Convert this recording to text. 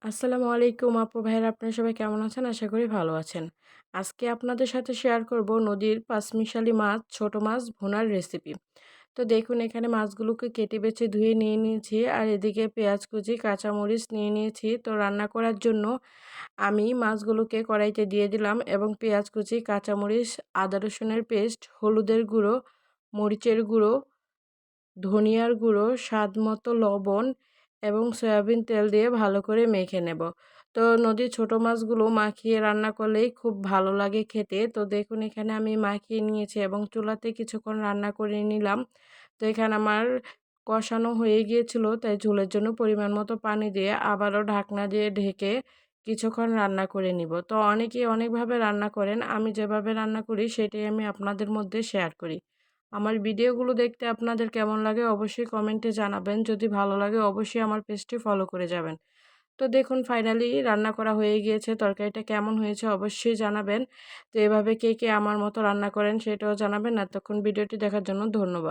আসসালামু আলাইকুম আপু ভাইয়েরা, আপনারা সবাই কেমন আছেন? আশা করি ভালো আছেন। আজকে আপনাদের সাথে শেয়ার করব নদীর পাঁচমিশালি মাছ, ছোট মাছ ভুনার রেসিপি। তো দেখুন, এখানে মাছগুলোকে কেটে বেছে ধুয়ে নিয়ে নিয়েছি, আর এদিকে পেঁয়াজ কুচি, কাঁচামরিচ নিয়ে নিয়েছি। তো রান্না করার জন্য আমি মাছগুলোকে কড়াইতে দিয়ে দিলাম এবং পেঁয়াজ কুচি, কাঁচামরিচ, আদা রসুনের পেস্ট, হলুদের গুঁড়ো, মরিচের গুঁড়ো, ধনিয়ার গুঁড়ো, স্বাদমতো লবণ এবং সয়াবিন তেল দিয়ে ভালো করে মেখে নেব। তো নদীর ছোট মাছগুলো মাখিয়ে রান্না করলেই খুব ভালো লাগে খেতে। তো দেখুন, এখানে আমি মাখিয়ে নিয়েছি এবং চুলাতে কিছুক্ষণ রান্না করে নিলাম। তো এখানে আমার কষানো হয়ে গিয়েছিল, তাই ঝোলের জন্য পরিমাণ মতো পানি দিয়ে আবারও ঢাকনা দিয়ে ঢেকে কিছুক্ষণ রান্না করে নিব। তো অনেকেই অনেকভাবে রান্না করেন, আমি যেভাবে রান্না করি সেটাই আমি আপনাদের মধ্যে শেয়ার করি। আমার ভিডিওগুলো দেখতে আপনাদের কেমন লাগে অবশ্যই কমেন্টে জানাবেন। যদি ভালো লাগে অবশ্যই আমার পেজটি ফলো করে যাবেন। তো দেখুন, ফাইনালি রান্না করা হয়ে গিয়েছে। তরকারিটা কেমন হয়েছে অবশ্যই জানাবেন। তো এভাবে কে কে আমার মতো রান্না করেন সেটাও জানাবেন। এতক্ষণ ভিডিওটি দেখার জন্য ধন্যবাদ।